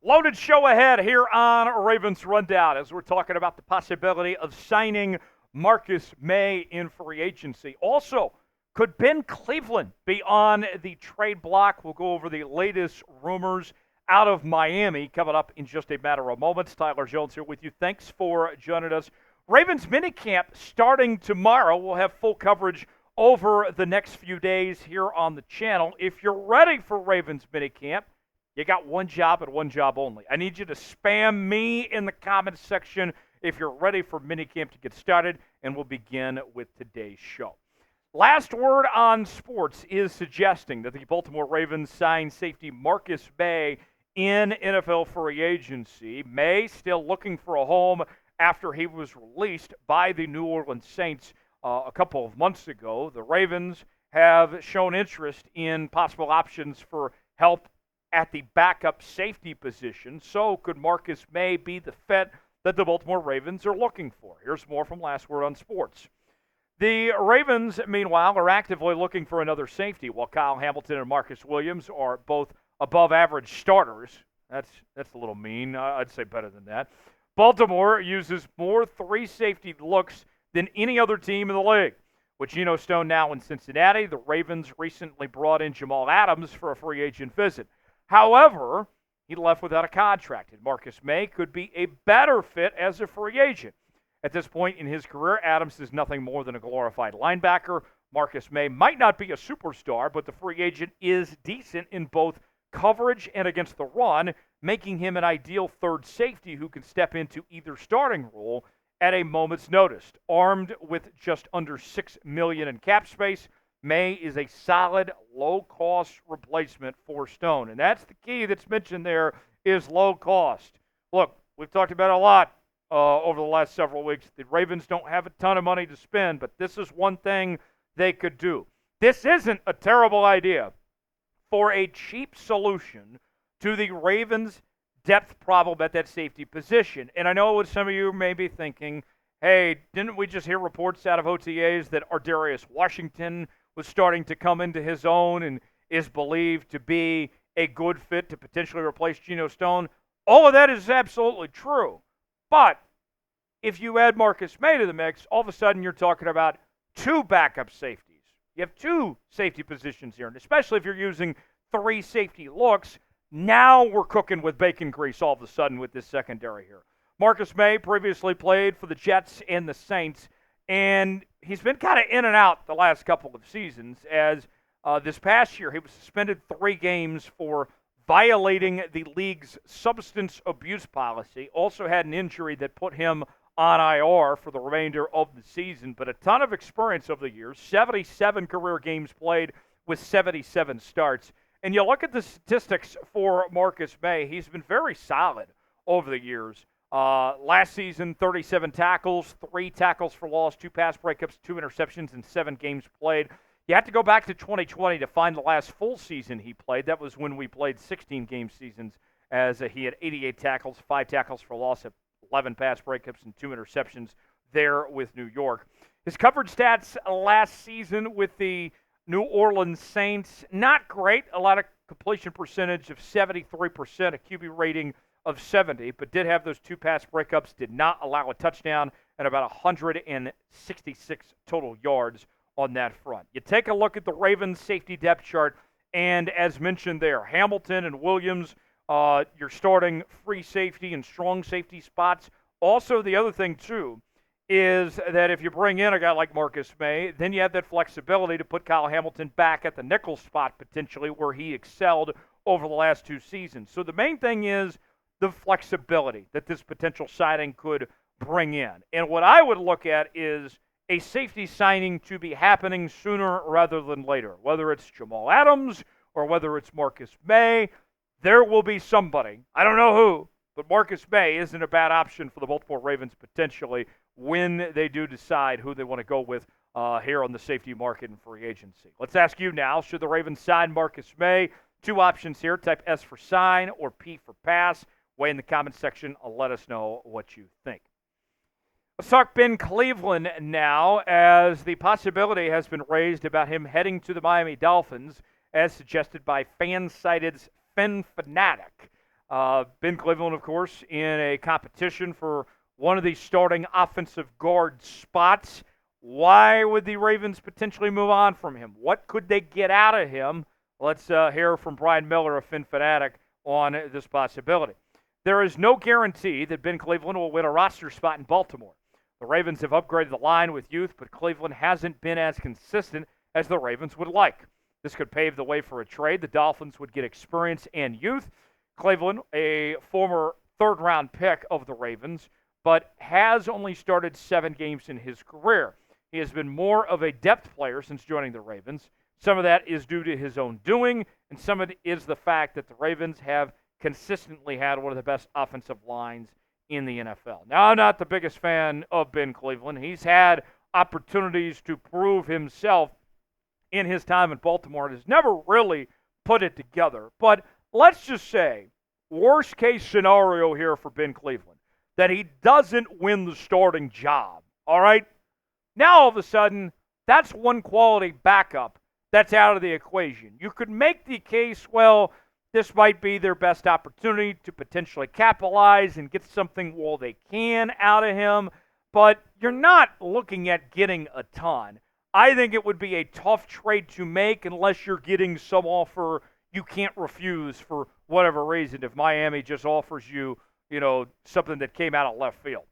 Loaded show ahead here on Ravens Rundown as we're talking about the possibility of signing Marcus Maye in free agency. Also, could Ben Cleveland be on the trade block? We'll go over the latest rumors out of Miami coming up in just a matter of moments. Tyler Jones here with you. Thanks for joining us. Ravens minicamp starting tomorrow. We'll have full coverage over the next few days here on the channel. If you're ready for Ravens minicamp, you got one job and one job only. I need you to spam me in the comments section if you're ready for minicamp to get started, and we'll begin with today's show. Last Word on Sports is suggesting that the Baltimore Ravens sign safety Marcus Maye in NFL free agency. Maye still looking for a home after he was released by the New Orleans Saints a couple of months ago. The Ravens have shown interest in possible options for help at the backup safety position. So could Marcus Maye be the fit that the Baltimore Ravens are looking for? Here's more from Last Word on Sports. The Ravens, meanwhile, are actively looking for another safety, while Kyle Hamilton and Marcus Williams are both above-average starters. That's a little mean. I'd say better than that. Baltimore uses more three-safety looks than any other team in the league. With Geno Stone now in Cincinnati, the Ravens recently brought in Jamal Adams for a free agent visit. However, he left without a contract, and Marcus Maye could be a better fit as a free agent. At this point in his career, Adams is nothing more than a glorified linebacker. Marcus Maye might not be a superstar, but the free agent is decent in both coverage and against the run, making him an ideal third safety who can step into either starting role at a moment's notice. Armed with just under $6 million in cap space, Maye is a solid, low-cost replacement for Stone. And that's the key that's mentioned there is low cost. Look, we've talked about it a lot over the last several weeks. The Ravens don't have a ton of money to spend, but this is one thing they could do. This isn't a terrible idea for a cheap solution to the Ravens' depth problem at that safety position. And I know what some of you may be thinking, hey, didn't we just hear reports out of OTAs that Ardarius Washington was starting to come into his own and is believed to be a good fit to potentially replace Geno Stone? All of that is absolutely true. But if you add Marcus Maye to the mix, all of a sudden you're talking about two backup safeties. You have two safety positions here, and especially if you're using three safety looks, now we're cooking with bacon grease all of a sudden with this secondary here. Marcus Maye previously played for the Jets and the Saints, and he's been kind of in and out the last couple of seasons, as this past year he was suspended 3 games for violating the league's substance abuse policy. Also had an injury that put him on IR for the remainder of the season, but a ton of experience over the years, 77 career games played with 77 starts. And you look at the statistics for Marcus Maye, he's been very solid over the years. Last season, 37 tackles, 3 tackles for loss, 2 pass breakups, 2 interceptions in 7 games played. You have to go back to 2020 to find the last full season he played. That was when we played 16-game seasons, as he had 88 tackles, 5 tackles for loss, 11 pass breakups, and 2 interceptions there with New York. His coverage stats last season with the New Orleans Saints, not great. A lot of completion percentage of 73%, a QB rating of 70, but did have those 2 pass breakups, did not allow a touchdown, and about 166 total yards on that front. You take a look at the Ravens safety depth chart, and as mentioned there, Hamilton and Williams, you're starting free safety and strong safety spots. Also, the other thing, too, is that if you bring in a guy like Marcus Maye, then you have that flexibility to put Kyle Hamilton back at the nickel spot, potentially, where he excelled over the last 2 seasons. So the main thing is the flexibility that this potential signing could bring in. And what I would look at is a safety signing to be happening sooner rather than later. Whether it's Jamal Adams or whether it's Marcus Maye, there will be somebody. I don't know who, but Marcus Maye isn't a bad option for the Baltimore Ravens potentially when they do decide who they want to go with here on the safety market and free agency. Let's ask you now, should the Ravens sign Marcus Maye? 2 options here. Type S for sign or P for pass. Weigh in the comments section. Let us know what you think. Let's talk Ben Cleveland now, as the possibility has been raised about him heading to the Miami Dolphins, as suggested by FanSided's FhinPhanatic. Ben Cleveland, of course, in a competition for one of the starting offensive guard spots. Why would the Ravens potentially move on from him? What could they get out of him? Let's hear from Brian Miller of FhinPhanatic on this possibility. There is no guarantee that Ben Cleveland will win a roster spot in Baltimore. The Ravens have upgraded the line with youth, but Cleveland hasn't been as consistent as the Ravens would like. This could pave the way for a trade. The Dolphins would get experience and youth. Cleveland, a former third-round pick of the Ravens, but has only started 7 games in his career. He has been more of a depth player since joining the Ravens. Some of that is due to his own doing, and some of it is the fact that the Ravens have consistently had one of the best offensive lines in the NFL. Now, I'm not the biggest fan of Ben Cleveland. He's had opportunities to prove himself in his time in Baltimore and has never really put it together. But let's just say, worst case scenario here for Ben Cleveland, that he doesn't win the starting job, all right? Now, all of a sudden, that's one quality backup that's out of the equation. You could make the case, well, this might be their best opportunity to potentially capitalize and get something while they can out of him, but you're not looking at getting a ton. I think it would be a tough trade to make unless you're getting some offer you can't refuse for whatever reason. If Miami just offers you, something that came out of left field.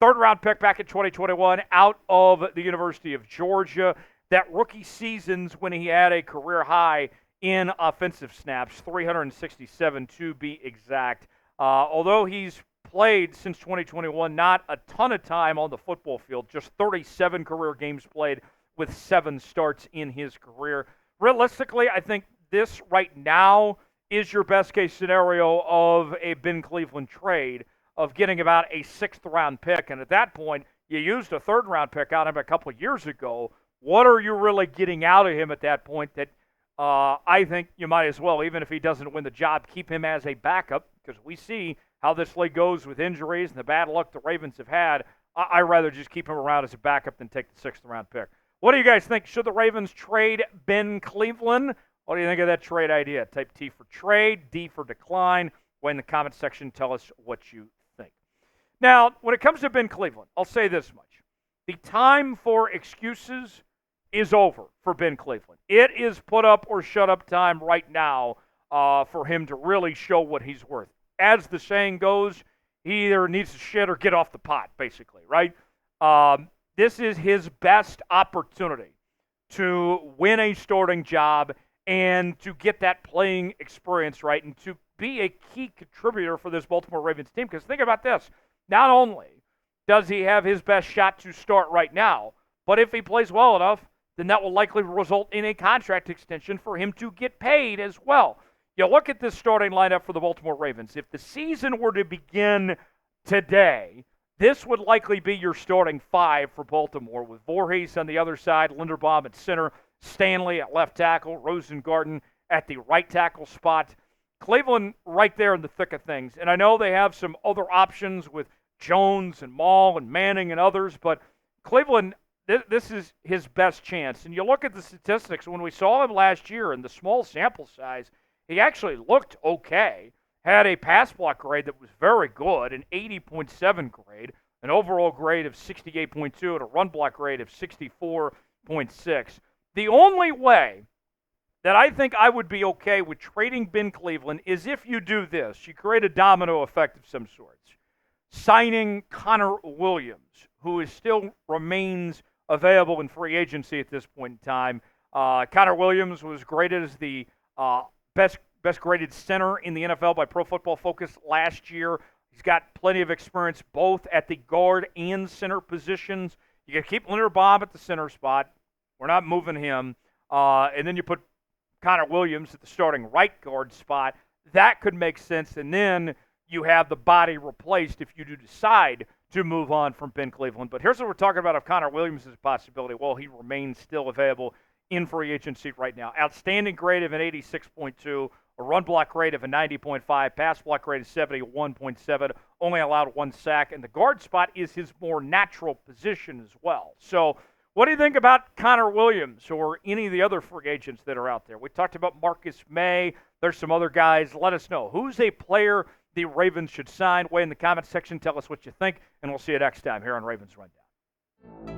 Third-round pick back in 2021 out of the University of Georgia. That rookie season's when he had a career high in offensive snaps, 367 to be exact. Although he's played since 2021, not a ton of time on the football field, just 37 career games played with 7 starts in his career. Realistically, I think this right now is your best case scenario of a Ben Cleveland trade, of getting about a 6th-round pick. And at that point, you used a 3rd-round pick on him a couple of years ago. What are you really getting out of him at that point that I think you might as well, even if he doesn't win the job, keep him as a backup, because we see how this league goes with injuries and the bad luck the Ravens have had. I'd rather just keep him around as a backup than take the 6th-round pick. What do you guys think? Should the Ravens trade Ben Cleveland? What do you think of that trade idea? Type T for trade, D for decline. Way in the comment section, tell us what you think. Now, when it comes to Ben Cleveland, I'll say this much. The time for excuses is over for Ben Cleveland. It is put up or shut up time right now for him to really show what he's worth. As the saying goes, he either needs to shit or get off the pot, basically, right? This is his best opportunity to win a starting job and to get that playing experience, right, and to be a key contributor for this Baltimore Ravens team. Because think about this. Not only does he have his best shot to start right now, but if he plays well enough, then that will likely result in a contract extension for him to get paid as well. You look at this starting lineup for the Baltimore Ravens. If the season were to begin today, this would likely be your starting 5 for Baltimore, with Voorhees on the other side, Linderbaum at center, Stanley at left tackle, Rosengarten at the right tackle spot. Cleveland right there in the thick of things. And I know they have some other options with Jones and Maul and Manning and others, but Cleveland, this is his best chance. And you look at the statistics. When we saw him last year in the small sample size, he actually looked okay. Had a pass block grade that was very good, an 80.7 grade, an overall grade of 68.2, and a run block grade of 64.6. The only way that I think I would be okay with trading Ben Cleveland is if you do this. You create a domino effect of some sorts. Signing Connor Williams, who still remains available in free agency at this point in time. Connor Williams was graded as the best graded center in the NFL by Pro Football Focus last year. He's got plenty of experience both at the guard and center positions. You can keep Linderbaum at the center spot. We're not moving him. And then you put Connor Williams at the starting right guard spot. That could make sense. And then you have the body replaced if you do decide to move on from Ben Cleveland. But here's what we're talking about if Connor Williams is a possibility. Well, he remains still available in free agency right now. Outstanding grade of an 86.2, a run block rate of a 90.5, pass block rate of 71.7, only allowed 1 sack, and the guard spot is his more natural position as well. So what do you think about Connor Williams or any of the other free agents that are out there? We talked about Marcus Maye. There's some other guys. Let us know. Who's a player the Ravens should sign? Weigh in the comment section. Tell us what you think, and we'll see you next time here on Ravens Rundown.